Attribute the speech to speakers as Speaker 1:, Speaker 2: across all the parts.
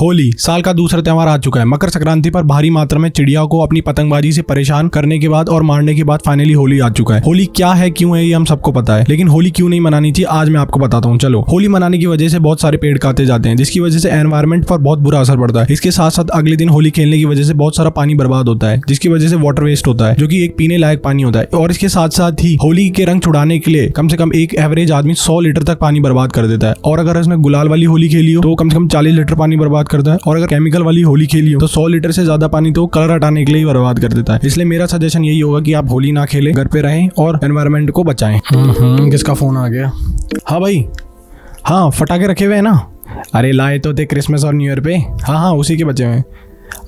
Speaker 1: होली साल का दूसरा त्योहार आ चुका है। मकर संक्रांति पर भारी मात्रा में चिड़िया को अपनी पतंगबाजी से परेशान करने के बाद और मारने के बाद फाइनली होली आ चुका है। होली क्या है, क्यों है, ये हम सबको पता है, लेकिन होली क्यों नहीं मनानी चाहिए आज मैं आपको बताता हूँ। चलो, होली मनाने की वजह से बहुत सारे पेड़ काटे जाते हैं, जिसकी वजह से एनवायरमेंट पर बहुत बुरा असर पड़ता है। इसके साथ साथ अगले दिन होली खेलने की वजह से बहुत सारा पानी बर्बाद होता है, जिसकी वजह से वाटर वेस्ट होता है, जो कि एक पीने लायक पानी होता है। और इसके साथ साथ ही होली के रंग छुड़ाने के लिए कम से कम एक एवरेज आदमी 100 लीटर तक पानी बर्बाद कर देता है। और अगर उसने गुलाल वाली होली खेली हो तो कम से कम 40 लीटर पानी बर्बाद करता है। और अगर केमिकल वाली होली खेली हो तो 100 लीटर से ज्यादा पानी तो कलर हटाने के लिए बर्बाद कर देता है। इसलिए मेरा सजेशन यही होगा कि आप होली ना खेलें, घर पे रहें और एनवायरनमेंट को बचाएं। किसका फोन आ गया? हाँ भाई, हाँ फटाके रखे हुए हैं ना? अरे लाए तो थे क्रिसमस और न्यू ईयर पे। हाँ उसी के बचे हुए हैं।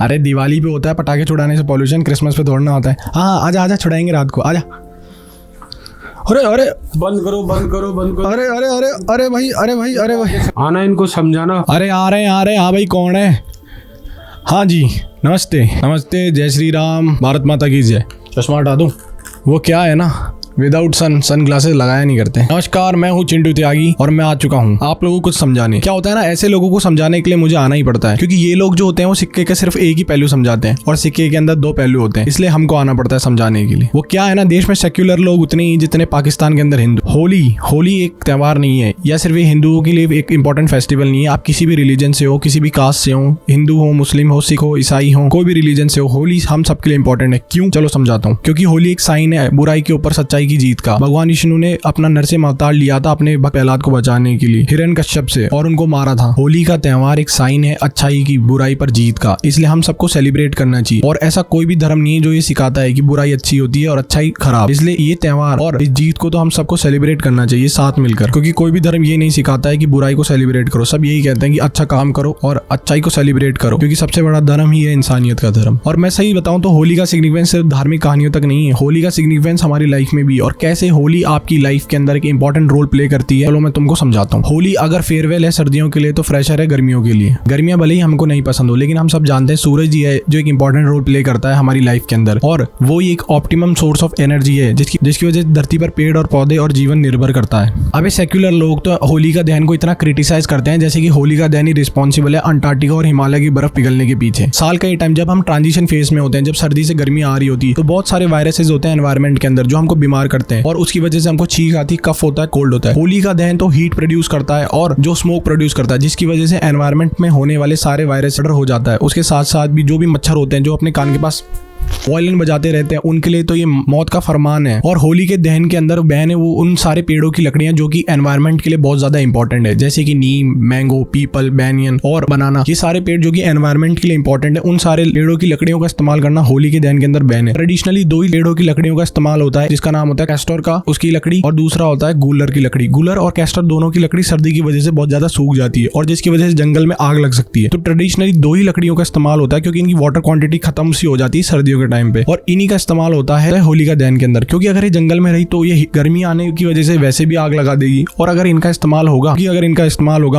Speaker 1: अरे दिवाली पे होता है पटाखे छुड़ाने से पॉल्यूशन, क्रिसमस पे दौड़ना होता है। हाँ आजा आजा, छुड़ाएंगे रात को, आजा। अरे अरे
Speaker 2: बंद करो बंद करो बंद करो।
Speaker 1: अरे अरे अरे अरे भाई, अरे भाई, अरे भाई,
Speaker 2: आना इनको समझाना।
Speaker 1: अरे आ रहे हैं। हाँ भाई, कौन है? हाँ जी, नमस्ते नमस्ते, जय श्री राम, भारत माता की जय। चश्मा हटा दूं? वो क्या है ना, विदाउट सन ग्लासेस लगाया नहीं करते। नमस्कार, मैं हूँ चिंटू त्यागी और मैं आ चुका हूँ आप लोगों को कुछ समझाने। क्या होता है ना, ऐसे लोगों को समझाने के लिए मुझे आना ही पड़ता है, क्योंकि ये लोग जो होते हैं वो सिक्के के सिर्फ एक ही पहलू समझाते हैं और सिक्के के अंदर 2 पहलू होते हैं, इसलिए हमको आना पड़ता है समझाने के लिए। वो क्या है ना, देश में सेक्युलर लोग उतने ही जितने पाकिस्तान के अंदर हिंदू। होली एक त्योहार नहीं है, या सिर्फ ये हिंदुओं के लिए एक इंपॉर्टेंट फेस्टिवल नहीं है। आप किसी भी रिलीजन से हो, किसी भी कास्ट से हो, हिंदू हो, मुस्लिम हो, सिख हो, ईसाई हो, कोई भी रिलीजन से हो, होली हम सबके लिए इंपॉर्टेंट है। क्यों? चलो समझाता हूँ। क्योंकि होली एक साइन है बुराई के ऊपर सच्चाई की जीत का। भगवान विष्णु ने अपना नरसिंह अवतार लिया था अपने भक्त प्रहलाद को बचाने के लिए हिरण्यकश्यप से, और उनको मारा था। होली का त्योहार एक साइन है अच्छाई की बुराई पर जीत का, इसलिए हम सबको सेलिब्रेट करना चाहिए। और ऐसा कोई भी धर्म नहीं है जो ये सिखाता है कि बुराई अच्छी होती है और अच्छाई खराब। इसलिए ये त्योहार और इस जीत को तो हम सबको सेलिब्रेट करना चाहिए साथ मिलकर, क्योंकि कोई भी धर्म ये नहीं सिखाता है कि बुराई को सेलिब्रेट करो। सब यही कहते हैं कि अच्छा काम करो और अच्छाई को सेलिब्रेट करो, क्योंकि सबसे बड़ा धर्म ही है इंसानियत का धर्म। और मैं सही बताऊं तो होली का सिग्निफिकेंस सिर्फ धार्मिक कहानियों तक नहीं है, होली का सिग्निफिकेंस हमारी लाइफ में भी। और कैसे होली आपकी लाइफ के अंदर एक इंपॉर्टेंट रोल प्ले करती है, चलो मैं तुमको समझाता हूँ। होली अगर फेयरवेल है सर्दियों के लिए, तो फ्रेशर है गर्मियों के लिए। गर्मियां भले ही हमको नहीं पसंद हो, लेकिन हम सब जानते हैं सूरज जी है जो एक इंपॉर्टेंट रोल प्ले करता है हमारी लाइफ के अंदर, और वो एक ऑप्टिमम सोर्स ऑफ एनर्जी है जिसकी वजह से धरती पर पेड़ और पौधे और जीवन निर्भर करता है। अब सेक्युलर लोग तो होली का दहन को इतना क्रिटिसाइज करते हैं जैसे कि होली का दहन ही रिस्पॉन्सिबल है अंटार्कटिका और हिमालय की बर्फ पिघलने के पीछे। साल का ये टाइम जब हम ट्रांजिशन फेज में होते हैं, जब सर्दी से गर्मी आ रही होती है, तो बहुत सारे वायरसेस होते हैं एनवायरमेंट के अंदर जो हमको बीमार करते हैं, और उसकी वजह से हमको छींक आती, कफ होता है, कोल्ड होता है। होली का दहन तो हीट प्रोड्यूस करता है और जो स्मोक प्रोड्यूस करता है, जिसकी वजह से एनवायरमेंट में होने वाले सारे वायरस हो जाता है। उसके साथ साथ भी जो भी मच्छर होते हैं जो अपने कान के पास वायलिन बजाते रहते हैं, उनके लिए तो ये मौत का फरमान है। और होली के दहन के अंदर बहन है वो उन सारे पेड़ों की लकड़ियां जो कि एनवायरनमेंट के लिए बहुत ज्यादा इंपॉर्टेंट है, जैसे कि नीम, मैंगो, पीपल, बैनियन और बनाना। ये सारे पेड़ जो कि एनवायरनमेंट के लिए इंपॉर्टेंट है, उन सारे पेड़ों की लकड़ियों का इस्तेमाल करना होली के दहन के अंदर बैन है। ट्रेडिशनली 2 ही पेड़ों की लकड़ियों का इस्तेमाल होता है, जिसका नाम होता है कैस्टर का उसकी लकड़ी, और दूसरा होता है गूलर की लकड़ी। गूलर और कैस्टर दोनों की लकड़ी सर्दी की वजह से बहुत ज्यादा सूख जाती है और जिसकी वजह से जंगल में आग लग सकती है। तो ट्रेडिशनली 2 ही लकड़ियों का इस्तेमाल होता है, क्योंकि इनकी वाटर क्वांटिटी खत्म सी हो जाती है सर्दियों के टाइम पे, और इन्हीं का इस्तेमाल होता है होली का दहन के अंदर। क्योंकि अगर ये जंगल में रही तो ये गर्मी आने की वजह से वैसे भी आग लगा देगी, और अगर इनका इस्तेमाल होगा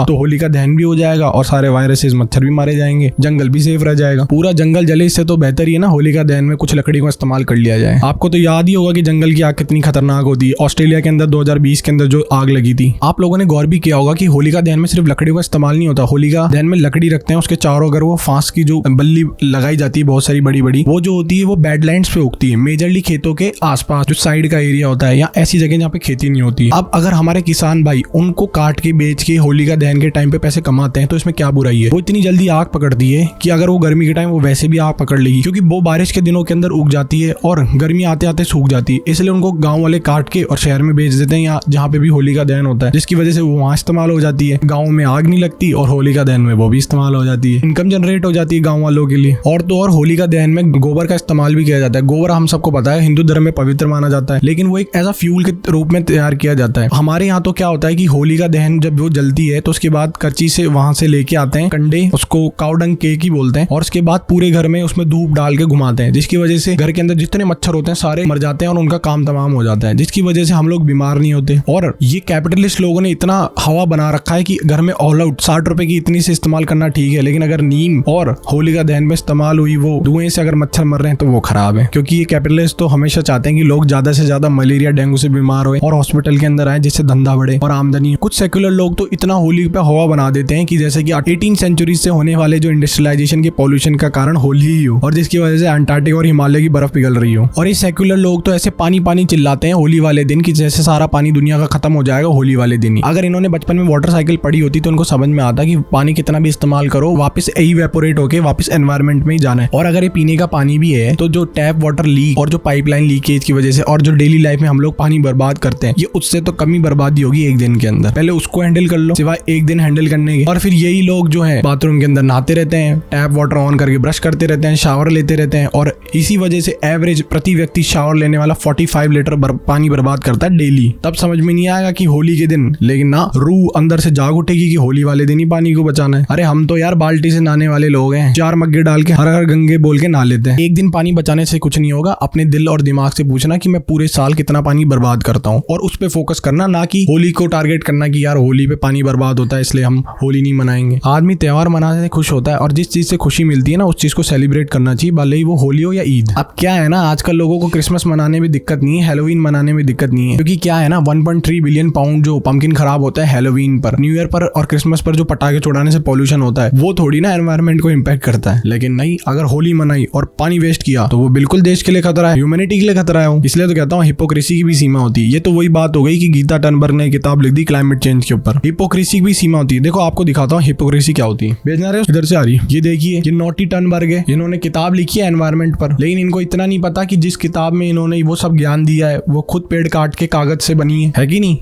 Speaker 1: तो होली का दहन भी हो जाएगा और सारे वायरसेस, मच्छर भी मारे जाएंगे, जंगल भी सेफ रह जाएगा। पूरा जंगल जले, इससे तो बेहतर ही है ना होली का दहन में कुछ लकड़ी को इस्तेमाल कर लिया जाए। आपको तो याद ही होगा कि जंगल की आग कितनी खतरनाक होती है। ऑस्ट्रेलिया के अंदर 2020 के अंदर जो आग लगी थी, आप लोगों ने गौर भी किया होगा कि होली का दहन में सिर्फ लकड़ियों का इस्तेमाल नहीं होता। होली का दहन में लकड़ी रखते हैं, उसके चारों अगर वो फांस की जो बल्ली लगाई जाती है बहुत सारी बड़ी बड़ी, वो जो होती है वो बैडलैंड्स पे उगती है, मेजरली खेतों के आसपास जो साइड का एरिया होता है, या ऐसी जगह जहाँ पे खेती नहीं होती है। अब अगर हमारे किसान भाई उनको काट के बेच के होली का दहन के टाइम पे पैसे कमाते हैं, तो इसमें क्या बुराई है? वो इतनी जल्दी आग पकड़ती है कि अगर वो गर्मी के टाइम वो वैसे भी आग पकड़ लेगी, क्योंकि वो बारिश के दिनों के अंदर उग जाती है और गर्मी आते आते सूख जाती है। इसलिए उनको गाँव वाले काट के और शहर में बेच देते हैं, या जहाँ पे भी होली का दहन होता है, जिसकी वजह से वो वहाँ इस्तेमाल हो जाती है। गाँव में आग नहीं लगती और होली का दहन में वो भी इस्तेमाल हो जाती है, इनकम जनरेट हो जाती है गाँव वालों के लिए। और तो और होली का दहन में गोबर का इस्तेमाल भी किया जाता है। गोबर हम सबको पता है हिंदू धर्म में पवित्र माना जाता है, लेकिन वो एक ऐसा फ्यूल के रूप में तैयार किया जाता है। हमारे यहाँ तो क्या होता है कि होली का दहन जब वो जलती है तो उसके बाद कच्ची से वहां से लेके आते हैं कंडे, उसको काउडंग केक ही बोलते हैं, और उसके बाद पूरे घर में उसमें धूप डाल के घुमाते हैं, जिसकी वजह से घर के अंदर जितने मच्छर होते हैं सारे मर जाते हैं और उनका काम तमाम हो जाता है, जिसकी वजह से हम लोग बीमार नहीं होते। और ये कैपिटलिस्ट लोगों ने इतना हवा बना रखा है कि घर में ऑल आउट 60 रुपए की इतनी से इस्तेमाल करना ठीक है, लेकिन अगर नीम और होली का दहन में इस्तेमाल हुई वो धुएं से अगर मच्छर मर रहे हैं तो वो खराब है, क्योंकि ये कैपिटलिस्ट तो हमेशा चाहते हैं कि लोग ज्यादा से ज्यादा मलेरिया डेंगू से बीमार होए और हॉस्पिटल के अंदर आए, जिससे धंधा बढ़े और आमदनी हो। कुछ सेक्युलर लोग तो इतना होली पे हवा बना देते हैं कि जैसे कि 18 सेंचुरी से होने वाले जो इंडस्ट्रियलाइजेशन के पॉल्यूशन का कारण होली ही हो, और जिसकी वजह से अंटार्कटिका और हिमालय की बर्फ पिघल रही हो। और ये सेक्युलर लोग तो ऐसे पानी पानी चिल्लाते हैं होली वाले दिन कि जैसे सारा पानी दुनिया का खत्म हो जाएगा होली वाले दिन ही। अगर इन्होंने बचपन में वाटर साइकिल पढ़ी होती तो उनको समझ में आता कि पानी कितना भी इस्तेमाल करो वापस इवेपोरेट होके वापस एनवायरमेंट में ही जाना है। और अगर ये पीने का पानी भी है तो जो टैप वाटर लीक और जो पाइपलाइन लीकेज की वजह से और जो डेली लाइफ में हम लोग पानी बर्बाद करते हैं, ये उससे तो कम ही बर्बादी होगी एक दिन के अंदर। पहले उसको हैंडल कर लो, सिवाय एक दिन हैंडल करने के। और फिर यही लोग जो है बाथरूम के अंदर नहाते रहते हैं, टैप वाटर ऑन करके ब्रश करते रहते हैं, शावर लेते रहते हैं, और इसी वजह से एवरेज प्रति व्यक्ति शावर लेने वाला 45 लीटर पानी बर्बाद करता है डेली। तब समझ में नहीं आएगा कि होली के दिन, लेकिन ना रूह अंदर से जाग उठेगी कि होली वाले दिन ही पानी को बचाना है। अरे हम तो यार बाल्टी से नहाने वाले लोग हैं, 4 मग्गे डाल के हर हर गंगे बोल के नहा लेते हैं। एक दिन पानी बचाने से कुछ नहीं होगा। अपने दिल और दिमाग से पूछना कि मैं पूरे साल कितना पानी बर्बाद करता हूँ, और उस पे फोकस करना, ना कि होली को टारगेट करना कि यार होली पे पानी बर्बाद होता है इसलिए हम होली नहीं मनाएंगे। आदमी त्योहार मनाने से खुश होता है, और जिस चीज से खुशी मिलती है ना उस चीज को सेलिब्रेट करना चाहिए, भले ही वो होली हो या ईद। अब क्या है ना, आजकल लोगों को क्रिसमस मनाने में दिक्कत नहीं है, हैलोवीन मनाने में दिक्कत नहीं है, क्योंकि क्या है ना 1.3 बिलियन पाउंड जो पंपकिन खराब होता है हैलोवीन पर, न्यू ईयर पर और क्रिसमस पर जो पटाखे छुड़ाने से पॉल्यूशन होता है, वो थोड़ी ना एनवायरनमेंट को इम्पैक्ट करता है। लेकिन नहीं, अगर होली मनाई और पानी वेस्ट किया तो वो बिल्कुल देश के लिए खतरा है, ह्यूमैनिटी के लिए खतरा है। इसलिए तो कहता हूँ हिपोक्रेसी की भी सीमा होती है। ये तो वही बात हो गई कि गीता टर्नबर्ग ने किताब लिख दी क्लाइमेट चेंज के ऊपर। हिपोक्रेसी की भी सीमा होती है। देखो आपको दिखाता हूँ हिपोक्रेसी क्या होती है। भेजना रहे हो इधर से आ रही है, ये देखिए, ये नोटी टर्नबर्ग है, इन्होंने किताब लिखी है एनवायरनमेंट पर, लेकिन इनको इतना नहीं पता कि जिस किताब में इन्होंने वो सब ज्ञान दिया है वो खुद पेड़ काट के कागज से बनी है कि नहीं।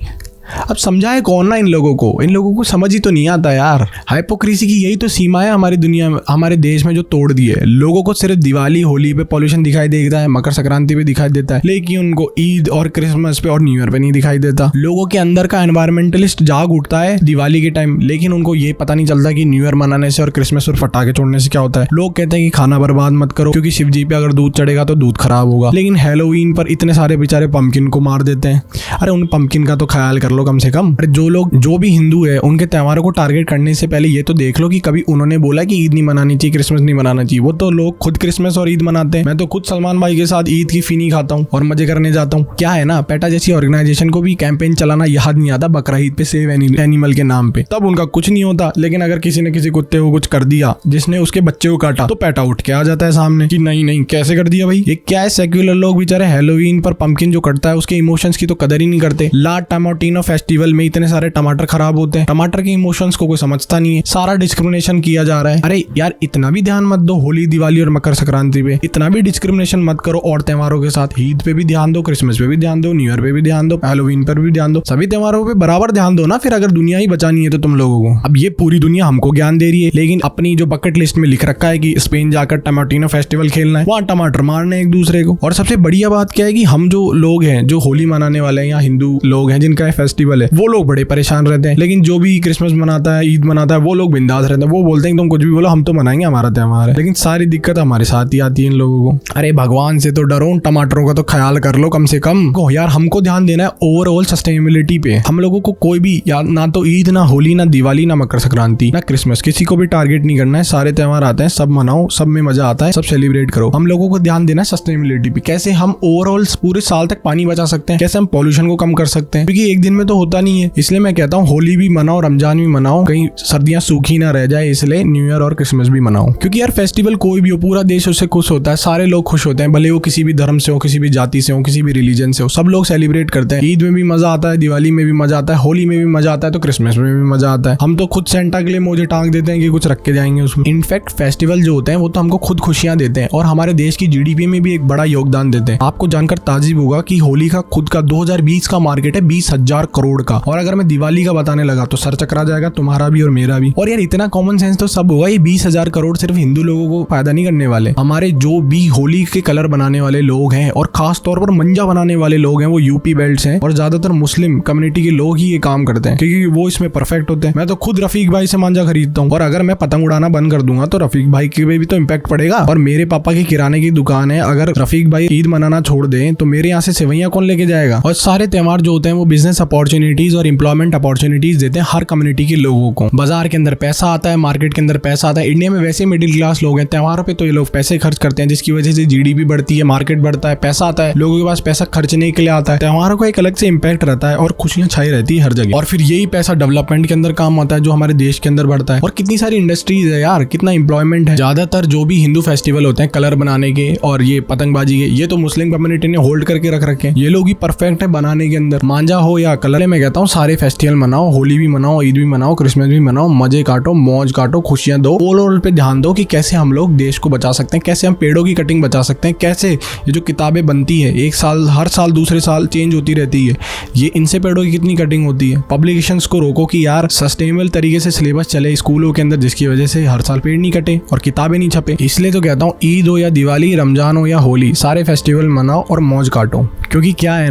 Speaker 1: अब समझाए कौन ना इन लोगों को समझ ही तो नहीं आता यार। हाइपोक्रेसी की यही तो सीमा है हमारी दुनिया में, हमारे देश में जो तोड़ दी है। लोगों को सिर्फ दिवाली होली पे पॉल्यूशन दिखाई देता है, मकर संक्रांति पे दिखाई देता है, लेकिन उनको ईद और क्रिसमस पे और न्यू ईयर पे नहीं दिखाई देता। लोगों के अंदर का एनवायरमेंटलिस्ट जाग उठता है दिवाली के टाइम, लेकिन उनको ये पता नहीं चलता कि न्यू ईयर मनाने से और क्रिसमस पर पटाखे छोड़ने से क्या होता है। लोग कहते हैं कि खाना बर्बाद मत करो क्योंकि शिव जी पे अगर दूध चढ़ेगा तो दूध खराब होगा, लेकिन हैलोवीन पर इतने सारे बेचारे पंपकिन को मार देते हैं। अरे उन पंपकिन का तो ख्याल कर लो कम से कम। जो भी हिंदू है उनके त्योहारों को टारगेट करने से पहले ये तो देख लो कि कभी उन्होंने बोला कि ईद नहीं मनानी चाहिए, क्रिसमस नहीं मनाना चाहिए। वो तो लोग खुद क्रिसमस और ईद मनाते हैं। मैं तो खुद सलमान भाई के साथ ईद की फीनी खाता हूँ और मजे करने जाता हूँ। क्या है ना, पेटा जैसी ऑर्गेनाइजेशन को भी कैंपेन चलाना याद नहीं आता बकरा ईद पे सेव एनिमल के नाम पे, तब उनका कुछ नहीं होता। लेकिन अगर किसी ने किसी कुत्ते को कुछ कर दिया जिसने उसके बच्चे को काटा तो पेटा उठ के आ जाता है सामने कि नहीं नहीं कैसे कर दिया भाई। ये क्या है, सेक्युलर लोग बेचारे हैलोवीन पर पंपकिन जो कटता है उसके इमोशंस की तो कदर ही नहीं करते। ला टमाटिनो फेस्टिवल में इतने सारे टमाटर खराब होते हैं, टमाटर के इमोशंस को कोई समझता नहीं है, सारा डिस्क्रिमिनेशन किया जा रहा है। अरे यार इतना भी ध्यान मत दो होली दिवाली और मकर संक्रांति पे, इतना भी डिस्क्रिमिनेशन मत करो और त्योहारों के साथ। ईद पे भी ध्यान दो, क्रिसमस पे भी ध्यान दो, न्यू ईयर पे भी ध्यान दो, हैलोवीन पर भी ध्यान दो, सभी त्योहारों पे बराबर ध्यान दो ना। फिर अगर दुनिया ही बचानी है तो तुम लोगों को। अब ये पूरी दुनिया हमको ज्ञान दे रही है, लेकिन अपनी जो बकेट लिस्ट में लिख रखा है कि स्पेन जाकर टमाटिनो फेस्टिवल खेलना है, वहाँ टमाटर मारने एक दूसरे को। और सबसे बढ़िया बात क्या है कि हम जो लोग हैं जो होली मनाने वाले हैं या हिंदू लोग हैं जिनका फेस्टिवल है, वो लोग बड़े परेशान रहते हैं। लेकिन जो भी क्रिसमस मनाता है, ईद मनाता है, वो लोग बिंदास रहते हैं। वो बोलते हैं तुम कुछ भी बोलो हम तो मनाएंगे, हमारा त्योहार है। लेकिन सारी दिक्कत हमारे साथ ही आती है इन लोगों को। अरे भगवान से तो डरो, टमाटरों का तो ख्याल कर लो कम से कम। यार हमको ध्यान देना है ओवरऑल सस्टेनेबिलिटी पे। हम लोगों को कोई भी ना तो ईद, ना होली, ना दिवाली, ना मकर संक्रांति, ना क्रिसमस, किसी को भी टारगेट नहीं करना है। सारे त्योहार आते हैं, सब मनाओ, सब में मजा आता है, सब सेलिब्रेट करो। हम लोगों को ध्यान देना है सस्टेनेबिलिटी पे, कैसे हम ओवरऑल पूरे साल तक पानी बचा सकते हैं, कैसे हम पॉल्यूशन को कम कर सकते हैं, क्योंकि एक दिन में तो होता नहीं है। इसलिए मैं कहता हूँ होली भी मनाओ, रमजान भी मनाओ, कहीं सर्दियां सूखी ना रह जाए, इसलिए न्यू ईयर और क्रिसमस भी मनाओ। क्योंकि यार फेस्टिवल कोई भी हो, पूरा देश उससे खुश होता है, सारे लोग खुश होते हैं, भले वो किसी भी धर्म से हो, किसी भी जाति से हो, किसी भी रिलीजन से हो, सब लोग सेलिब्रेट करते हैं। ईद में भी मजा आता है, दिवाली में भी मजा आता है, होली में भी मजा आता है, तो क्रिसमस में भी मजा आता है। हम तो खुद सेंटा के लिए मोजे टांग देते हैं कि कुछ रख के जाएंगे उसमें। इनफैक्ट फेस्टिवल जो होते हैं वो तो हमको खुद खुशियां देते हैं और हमारे देश की जीडीपी में भी एक बड़ा योगदान देते हैं। आपको जानकर ताज्जुब होगा कि होली का खुद का 2020 का मार्केट है 20,000 करोड़ का, और अगर मैं दिवाली का बताने लगा तो सर चकरा जाएगा तुम्हारा भी और मेरा भी। और यार इतना कॉमन सेंस तो सब होगा, ये 20,000 करोड़ सिर्फ हिंदू लोगों को फायदा नहीं करने वाले। हमारे जो भी होली के कलर बनाने वाले लोग हैं और खास तौर पर मंजा बनाने वाले लोग हैं वो यूपी बेल्ट हैं, और ज्यादातर मुस्लिम कम्युनिटी के लोग ही ये काम करते हैं क्योंकि वो इसमें परफेक्ट होते हैं। मैं तो खुद रफीक भाई से मांझा खरीदता हूँ, और अगर मैं पतंग उड़ाना बंद कर दूंगा तो रफीक भाई के भी तो इम्पैक्ट पड़ेगा। और मेरे पापा की किराने की दुकान है, अगर रफीक भाई ईद मनाना छोड़ दें तो मेरे यहाँ से सेवैयां कौन लेके जाएगा। और सारे त्योहार जो होते हैं वो बिजनेस अपॉर्चुनिटीज और एम्प्लॉयमेंट अपॉर्चुनिटीज देते हैं हर कम्युनिटी के लोगों को। बाजार के अंदर पैसा आता है, मार्केट के अंदर पैसा आता है। इंडिया में वैसे मिडिल क्लास लोग हैं, त्योहारों पे तो ये लोग पैसे खर्च करते हैं, जिसकी वजह से जीडीपी बढ़ती है, मार्केट बढ़ता है, पैसा आता है, लोगों के पास पैसा खर्चने के लिए आता है। त्योहारों का एक अलग से इम्पैक्ट रहता है और खुशियां छाई रहती है हर जगह। और फिर यही पैसा डेवलपमेंट के अंदर काम आता है, जो हमारे देश के अंदर बढ़ता है। और कितनी सारी इंडस्ट्रीज है यार, कितना एम्प्लॉयमेंट है। ज्यादातर जो भी हिंदू फेस्टिवल होते हैं कलर बनाने के और ये पतंगबाजी के, ये तो मुस्लिम कम्युनिटी ने होल्ड करके रख रखे हैं। ये लोग ही परफेक्ट है बनाने के अंदर। मांझा हो या कलर, मैं कहता हूँ सारे फेस्टिवल मनाओ, होली भी मनाओ, ईद भी मनाओ, क्रिसमस भी मनाओ, मजे काटो, मौज काटो, खुशियां दो। ओवरऑल पे ध्यान दो कि कैसे हम लोग देश को बचा सकते हैं, कैसे हम पेड़ों की कटिंग बचा सकते हैं, कैसे ये जो किताबें बनती है एक साल हर साल दूसरे साल चेंज होती रहती है, ये इनसे पेड़ों की कितनी कटिंग होती है। पब्लिकेशंस को रोको कि यार सस्टेनेबल तरीके से सिलेबस चले स्कूलों के अंदर, जिसकी वजह से हर साल पेड़ नहीं कटे और किताबें नहीं छपे। इसलिए तो कहता हूँ ईद हो या दिवाली, रमजान हो या होली, सारे फेस्टिवल मनाओ और मौज काटो। क्योंकि क्या है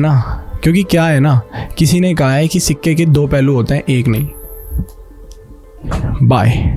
Speaker 1: ना, किसी ने कहा है कि सिक्के के दो पहलू होते हैं, एक नहीं। बाय।